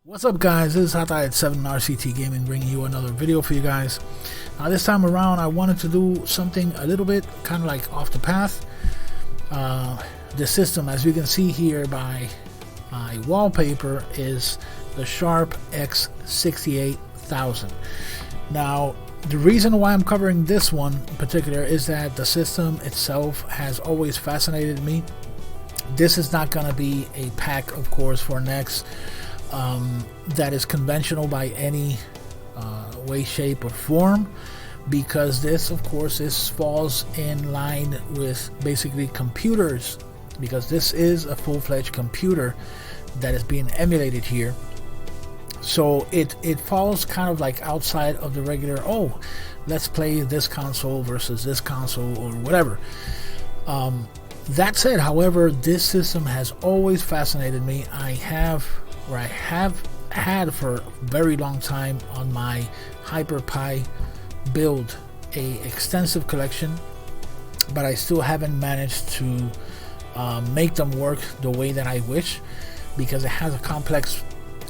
What's up, guys? This is Hata87 RCT Gaming bringing you another video for you guys. This time around I wanted to do something a little bit kind of like off the path. The system, as you can see here by my wallpaper, is the Sharp X68000. Now the reason why I'm covering this one in particular is that the system itself has always fascinated me. This is not going to be a pack, of course, for NEXT that is conventional by any way, shape, or form, because this, of course, falls in line with basically computers, because this is a full-fledged computer that is being emulated here. So it falls kind of like outside of the regular, oh, let's play this console versus this console or whatever. That said, however, this system has always fascinated me. I have had for a very long time on my HyperPi build a extensive collection, but I still haven't managed to make them work the way that I wish, because it has a complex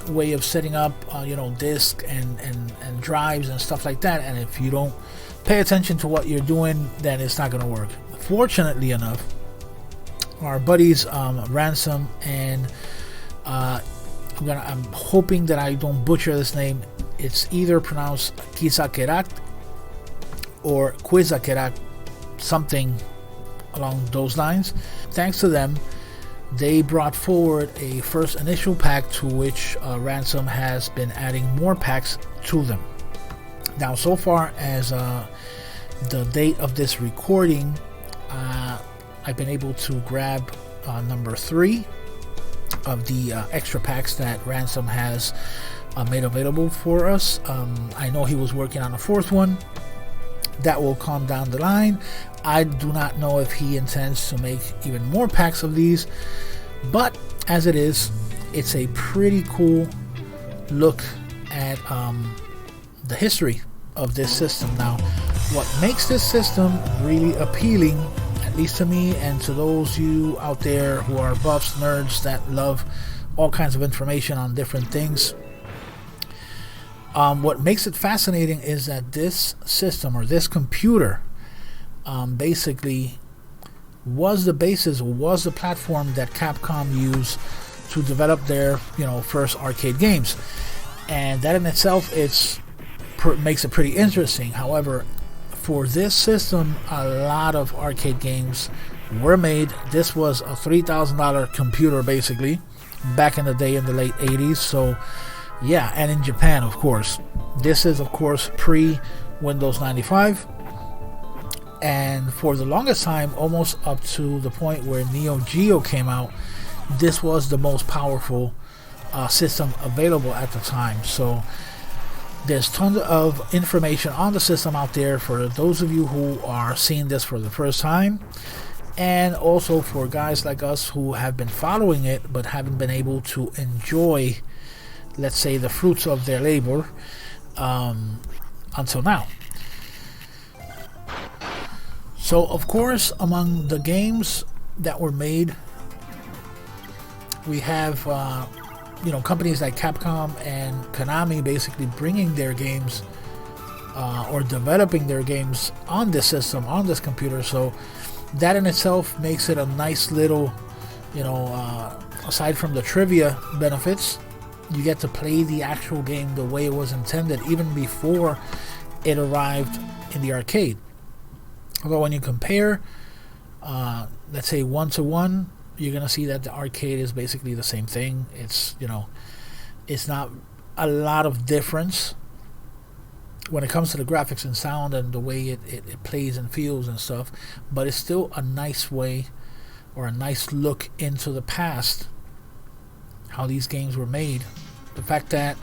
way of setting up disk and drives and stuff like that, and if you don't pay attention to what you're doing, then it's not going to work. Fortunately enough, our buddies Ransom and I'm hoping that I don't butcher this name. It's either pronounced Quizaseraq or Quizaseraq, something along those lines. Thanks to them, they brought forward a first initial pack, to which Ransom has been adding more packs to them. Now, so far as the date of this recording, I've been able to grab number 3 of the extra packs that Ransom has made available for us. I know he was working on a 4th one that will come down the line. I do not know if he intends to make even more packs of these, but as it is, it's a pretty cool look at the history of this system. Now, what makes this system really appealing, at least to me and to those of you out there who are buffs, nerds that love all kinds of information on different things, what makes it fascinating is that this system, or this computer, basically was the basis, was the platform that Capcom used to develop their first arcade games, and that in itself makes it pretty interesting. However, for this system, a lot of arcade games were made. This was a $3,000 computer basically back in the day, in the late 80s. So yeah, and in Japan, of course. This is, of course, pre-Windows 95, and for the longest time, almost up to the point where Neo Geo came out, this was the most powerful system available at the time. So there's tons of information on the system out there for those of you who are seeing this for the first time, and also for guys like us who have been following it but haven't been able to enjoy, let's say, the fruits of their labor until now. So, of course, among the games that were made, we have companies like Capcom and Konami basically bringing their games or developing their games on this system, on this computer. So that in itself makes it a nice little, aside from the trivia benefits, you get to play the actual game the way it was intended, even before it arrived in the arcade. Although when you compare, let's say 1-to-1, you're gonna see that the arcade is basically the same thing. It's it's not a lot of difference when it comes to the graphics and sound and the way it plays and feels and stuff, but it's still a nice way, or a nice look into the past, how these games were made. The fact that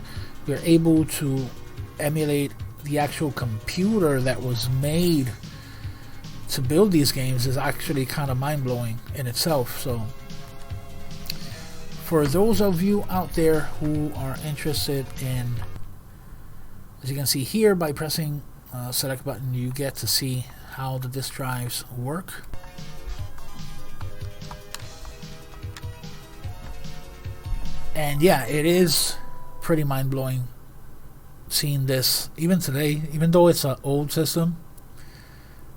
you're able to emulate the actual computer that was made to build these games is actually kind of mind-blowing in itself. So for those of you out there who are interested in, as you can see here, by pressing select button, you get to see how the disk drives work. And yeah, it is pretty mind-blowing seeing this even today. Even though it's an old system,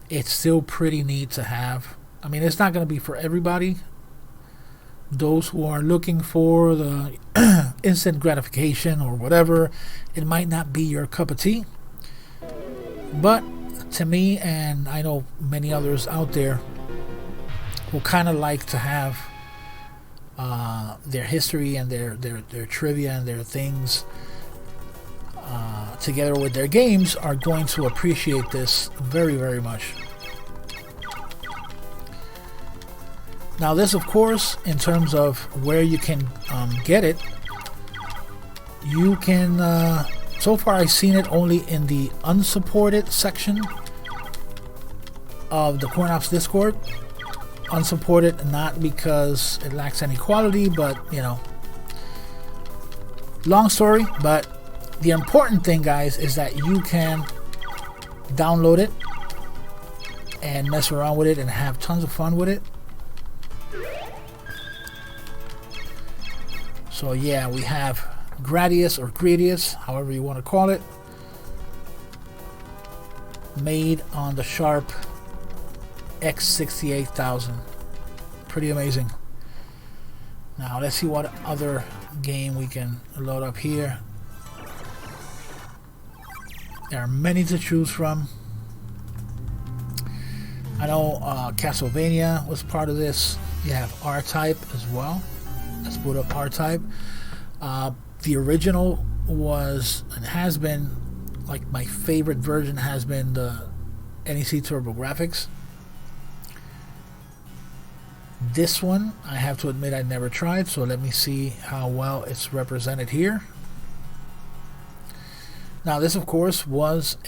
it's still pretty neat to have. I mean, it's not going to be for everybody. Those who are looking for the instant gratification or whatever, it might not be your cup of tea. But to me, and I know many others out there who kind of like to have their history and their trivia and their things together with their games, are going to appreciate this very, very much. Now this, of course, in terms of where you can get it, you can, so far I've seen it only in the unsupported section of the CoinOPS Discord. Unsupported not because it lacks any quality, but, you know, long story. But the important thing, guys, is that you can download it and mess around with it and have tons of fun with it. So yeah, we have Gradius or Gradius, however you want to call it, made on the Sharp X68000. Pretty amazing. Now let's see what other game we can load up here. There are many to choose from. I know Castlevania was part of this. You have R-Type as well. Let's boot up R-Type. The original was and has been, like, my favorite version has been the NEC TurboGrafx. This one, I have to admit, I never tried, so let me see how well it's represented here. Now this, of course, was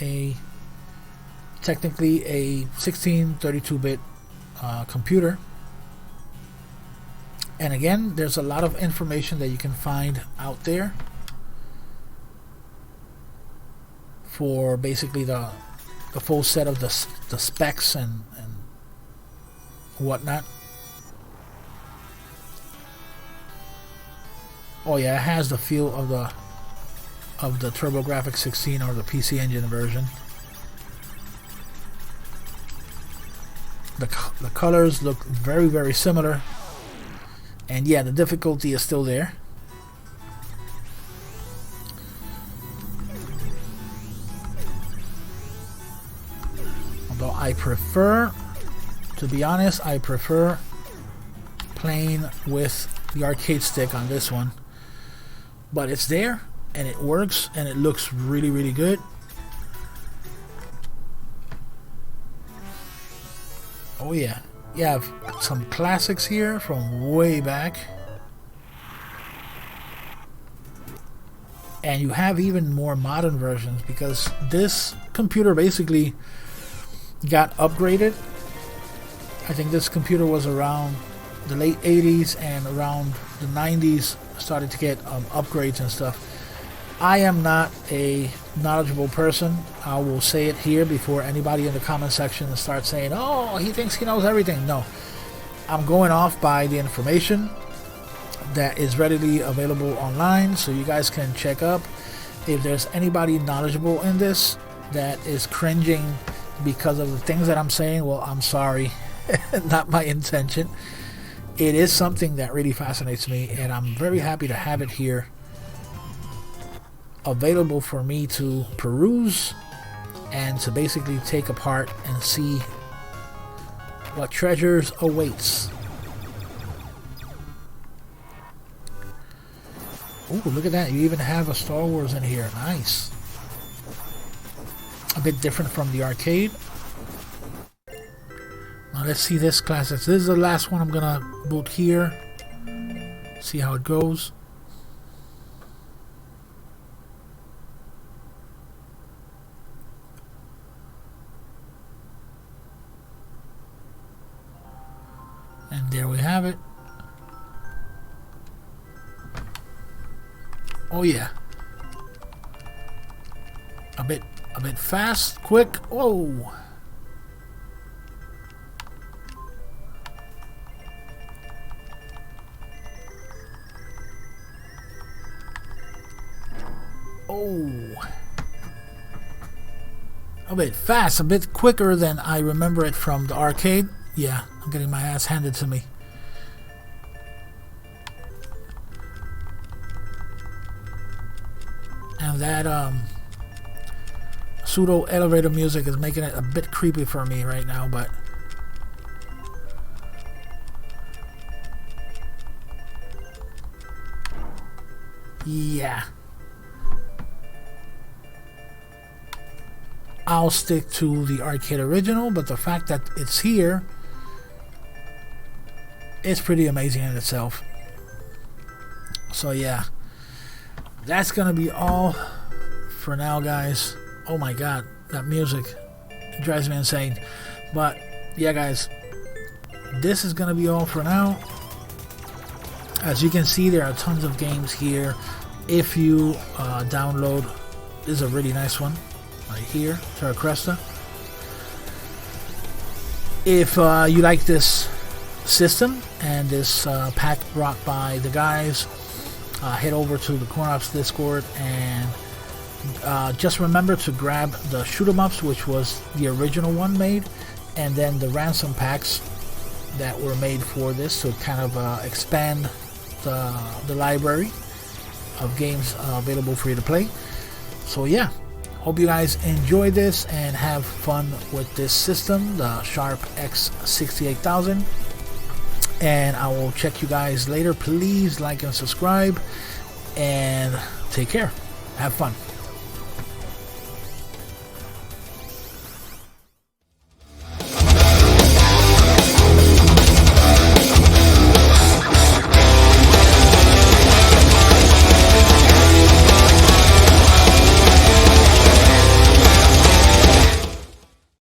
technically a 1632-bit computer. And again, there's a lot of information that you can find out there for basically the full set of the specs and whatnot. Oh yeah, it has the feel of the TurboGrafx 16 or the PC Engine version. The colors look very, very similar. And yeah, the difficulty is still there. Although I prefer, to be honest, I prefer playing with the arcade stick on this one. But it's there, and it works, and it looks really, really good. Oh yeah. You have some classics here from way back. And you have even more modern versions, because this computer basically got upgraded. I think this computer was around the late 80s, and around the 90s started to get upgrades and stuff. I am not a knowledgeable person. I will say it here before anybody in the comment section starts saying, oh, he thinks he knows everything. No, I'm going off by the information that is readily available online, so you guys can check up. If there's anybody knowledgeable in this that is cringing because of the things that I'm saying, well, I'm sorry. Not my intention. It is something that really fascinates me, and I'm very happy to have it here available for me to peruse and to basically take apart and see what treasures awaits. Ooh, look at that. You even have a Star Wars in here. Nice. A bit different from the arcade. Now let's see this classic. This is the last one I'm gonna boot here. See how it goes. And there we have it. Oh yeah. A bit fast, quick. Whoa. Oh, a bit fast, a bit quicker than I remember it from the arcade. Yeah, I'm getting my ass handed to me. And that pseudo elevator music is making it a bit creepy for me right now, but yeah, I'll stick to the arcade original, but the fact that it's here is pretty amazing in itself. So yeah, that's gonna be all for now, guys. Oh my god, that music drives me insane. But yeah, guys, this is gonna be all for now. As you can see, there are tons of games here. If you download, this is a really nice one right here, Terra Cresta. If you like this system and this pack brought by the guys, head over to the CoinOPS Discord and just remember to grab the shmups, which was the original one made, and then the Ransom packs that were made for this to kind of expand the library of games available for you to play. So yeah, hope you guys enjoy this and have fun with this system, the Sharp X68000. And I will check you guys later. Please like and subscribe, and take care. Have fun.